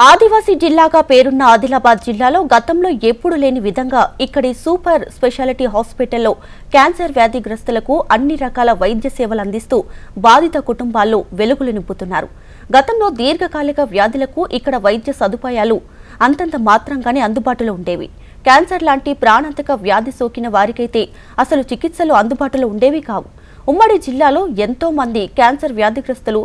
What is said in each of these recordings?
ఆదివాసీ జిల్లాగా పేరున్న ఆదిలాబాద్ జిల్లాలో గతంలో ఎప్పుడు లేని విధంగా ఇక్కడి సూపర్ స్పెషాలిటీ హాస్పిటల్లో క్యాన్సర్ వ్యాధిగ్రస్తులకు అన్ని రకాల వైద్య సేవలు అందిస్తూ బాధిత కుటుంబాల్లో వెలుగులు నింపుతున్నారు. గతంలో దీర్ఘకాలిక వ్యాధులకు ఇక్కడ వైద్య సదుపాయాలు అంతంత మాత్రంగానే అందుబాటులో ఉండేవి. క్యాన్సర్ లాంటి ప్రాణాంతక వ్యాధి సోకిన వారికైతే అసలు చికిత్సలు అందుబాటులో ఉండేవి కావు. ఉమ్మడి జిల్లాలో ఎంతో మంది క్యాన్సర్ వ్యాధిగ్రస్తులు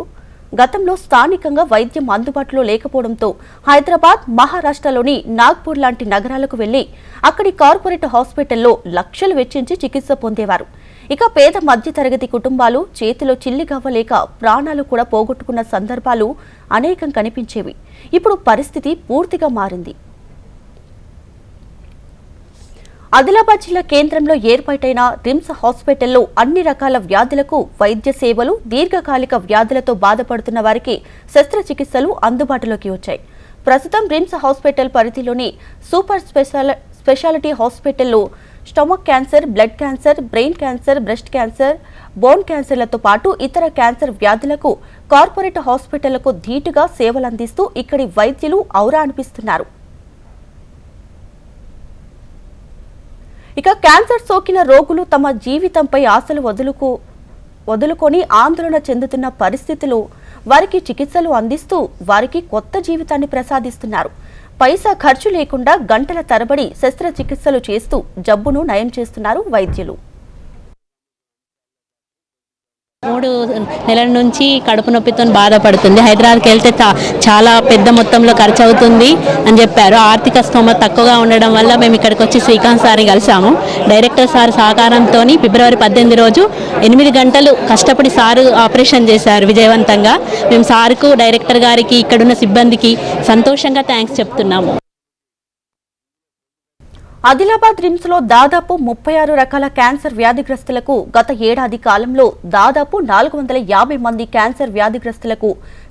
గతంలో స్థానికంగా వైద్యం అందుబాటులో లేకపోవడంతో హైదరాబాద్, మహారాష్ట్రలోని నాగ్పూర్ లాంటి నగరాలకు వెళ్లి అక్కడి కార్పొరేట్ హాస్పిటల్లో లక్షలు వెచ్చించి చికిత్స పొందేవారు. ఇక పేద మధ్యతరగతి కుటుంబాలు చేతిలో చిల్లిగవ్వలేక ప్రాణాలు కూడా పోగొట్టుకున్న సందర్భాలు అనేకం కనిపించేవి. ఇప్పుడు పరిస్థితి పూర్తిగా మారింది. ఆదిలాబాద్ జిల్లా కేంద్రంలో ఏర్పాటైన రిమ్స్ హాస్పిటల్లో అన్ని రకాల వ్యాధులకు వైద్య సేవలు, దీర్ఘకాలిక వ్యాధులతో బాధపడుతున్న వారికి శస్త్రచికిత్సలు అందుబాటులోకి వచ్చాయి. ప్రస్తుతం రిమ్స్ హాస్పిటల్ పరిధిలోని సూపర్ స్పెషాలిటీ హాస్పిటల్లో stomach cancer, blood cancer, brain cancer, breast cancer, bone క్యాన్సర్లతో పాటు ఇతర క్యాన్సర్ వ్యాధులకు కార్పొరేట్ హాస్పిటళ్లకు ధీటుగా సేవలందిస్తూ ఇక్కడి వైద్యులు ఔరా అనిపిస్తున్నారు. ఇక క్యాన్సర్ సోకిన రోగులు తమ జీవితంపై ఆశలు వదులుకొని ఆందోళన చెందుతున్న పరిస్థితిలో వారికి చికిత్సలు అందిస్తూ వారికి కొత్త జీవితాన్ని ప్రసాదిస్తున్నారు. పైసా ఖర్చు లేకుండా గంటల తరబడి శస్త్రచికిత్సలు చేస్తూ జబ్బును నయం చేస్తున్నారు వైద్యులు. 3 నెలల నుంచి కడుపు నొప్పితో బాధపడుతుంది. హైదరాబాద్కి వెళ్తే చాలా పెద్ద మొత్తంలో ఖర్చు అవుతుంది అని చెప్పారు. ఆర్థిక స్తోమత తక్కువగా ఉండడం వల్ల మేము ఇక్కడికి వచ్చి శ్రీకాంత్ సార్ని కలిసాము. డైరెక్టర్ సార్ సహకారంతో ఫిబ్రవరి 18 రోజు 8 గంటలు కష్టపడి సారు ఆపరేషన్ చేశారు విజయవంతంగా. మేము సార్కు, డైరెక్టర్ గారికి, ఇక్కడున్న సిబ్బందికి సంతోషంగా థ్యాంక్స్ చెప్తున్నాము. ఆదిలాబాద్ రిమ్స్ లో దాదాపు 36 రకాల క్యాన్సర్ వ్యాధిగ్రస్తులకు గత ఏడాది కాలంలో దాదాపు 450 మంది క్యాన్సర్ వ్యాధిగ్రస్తులకు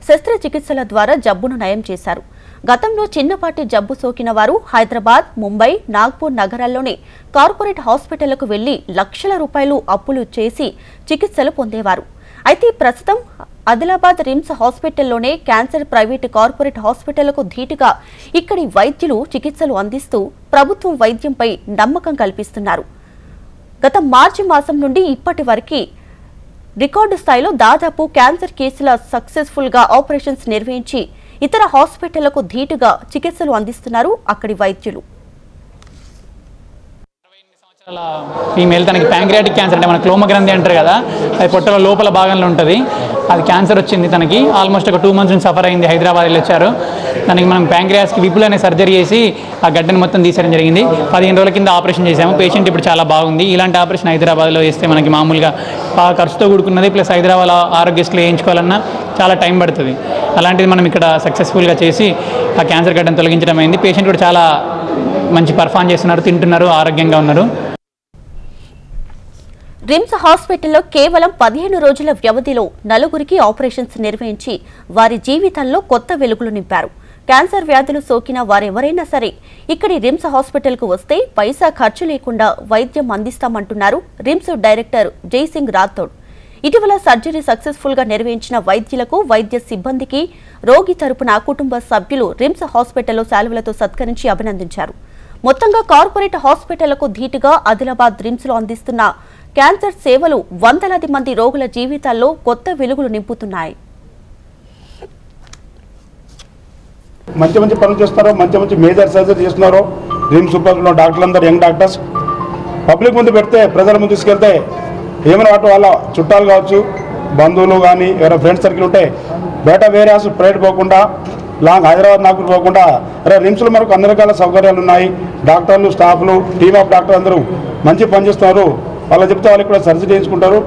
శస్త్రచికిత్సల ద్వారా జబ్బును నయం చేశారు. గతంలో చిన్నపాటి జబ్బు సోకిన వారు హైదరాబాద్, ముంబై, నాగ్పూర్ నగరాల్లోని కార్పొరేట్ హాస్పిటళ్లకు వెళ్లి లక్షల రూపాయలు అప్పులు చేసి చికిత్సలు పొందేవారు. అయితే ప్రస్తుతం ఆదిలాబాద్ రిమ్స్ హాస్పిటల్లోనే క్యాన్సర్ ప్రైవేటు కార్పొరేట్ హాస్పిటళ్లకు ధీటుగా ఇక్కడి వైద్యులు చికిత్సలు అందిస్తూ ప్రభుత్వం వైద్యంపై నమ్మకం కల్పిస్తున్నారు. గత మార్చి మాసం నుండి ఇప్పటి వరకు రికార్డు స్థాయిలో దాదాపు క్యాన్సర్ కేసుల సక్సెస్ఫుల్ గా ఆపరేషన్స్ నిర్వహించి ఇతర హాస్పిటళ్లకు ధీటుగా చికిత్సలు అందిస్తున్నారు అక్కడి వైద్యులు. ఫీమేల్ తనకి ప్యాంక్రియాటిక్ క్యాన్సర్ అంటే మన క్లోమ గ్రంథి అంటారు కదా, అది పొట్టల లోపల భాగంలో ఉంటుంది. అది క్యాన్సర్ వచ్చింది తనకి. ఆల్మోస్ట్ ఒక 2 months నుంచి సఫర్ అయింది. హైదరాబాద్ వెళ్ళి వచ్చారు. దానికి మనం ప్యాంక్రియాస్కి విపుల్ అనే సర్జరీ చేసి ఆ గడ్డని మొత్తం తీసేయడం జరిగింది. 15 రోజుల కింద ఆపరేషన్ చేశాము. పేషెంట్ ఇప్పుడు చాలా బాగుంది. ఇలాంటి ఆపరేషన్ హైదరాబాద్లో చేస్తే మనకి మామూలుగా బాగా ఖర్చుతో కూడుకున్నది, ప్లస్ హైదరాబాద్ ఆరోగ్యశ్రీలో వేయించుకోవాలన్నా చాలా టైం పడుతుంది. అలాంటిది మనం ఇక్కడ సక్సెస్ఫుల్గా చేసి ఆ క్యాన్సర్ గడ్డను తొలగించడం అయింది. పేషెంట్ కూడా చాలా మంచి పర్ఫామ్ చేస్తున్నారు, తింటున్నారు, ఆరోగ్యంగా ఉన్నారు. రిమ్స్ హాస్పిటల్లో కేవలం 15 రోజుల వ్యవధిలో 4గురికి ఆపరేషన్స్ నిర్వహించి వారి జీవితంలో కొత్త వెలుగులు నింపారు. క్యాన్సర్ వ్యాధులు సోకిన వారెవరైనా సరే ఇక్కడి రిమ్స్ హాస్పిటల్కు వస్తే పైసా ఖర్చు లేకుండా వైద్యం అందిస్తామంటున్నారు రిమ్స్ డైరెక్టర్ జైసింగ్ రాథోడ్. ఇటీవల సర్జరీ సక్సెస్ఫుల్ గా నిర్వహించిన వైద్యులకు, వైద్య సిబ్బందికి రోగి తరపున కుటుంబ సభ్యులు రిమ్స్ హాస్పిటల్లో శాలువలతో సత్కరించి అభినందించారు. మొత్తంగా కార్పొరేట్ హాస్పిటళ్లకు ధీటుగా ఆదిలాబాద్ రిమ్స్ లో అందిస్తున్న క్యాన్సర్ సేవలు వందలాది మంది రోగుల జీవితాల్లో కొత్త వెలుగులు నింపుతున్నాయి. మంచి మంచి పనులు చేస్తున్నారు, మంచి మేజర్ సర్జరీ చేస్తున్నారు. రిమ్స్ సూపర్లో డాక్టర్లందరూ యంగ్ డాక్టర్స్ పబ్లిక్ ముందు పెడితే, ప్రజల ముందు తీసుకెళ్తే ఏమైనా వాటి వాళ్ళ చుట్టాలు కావచ్చు, బంధువులు కానీ ఎవరైనా ఫ్రెండ్స్ సర్కిల్ ఉంటే బయట వేరే ప్రైవేట్ పోకుండా లాంగ్ హైదరాబాద్, నాగ్పూర్ పోకుండా రిమ్స్లో మనకు అన్ని రకాల సౌకర్యాలు ఉన్నాయి. డాక్టర్లు, స్టాఫ్లు, టీమ్ ఆఫ్ డాక్టర్ అందరూ మంచి పని చేస్తున్నారు. వాళ్ళు చెప్తే వాళ్ళకి కూడా సర్జరీ చేయించుకుంటారు.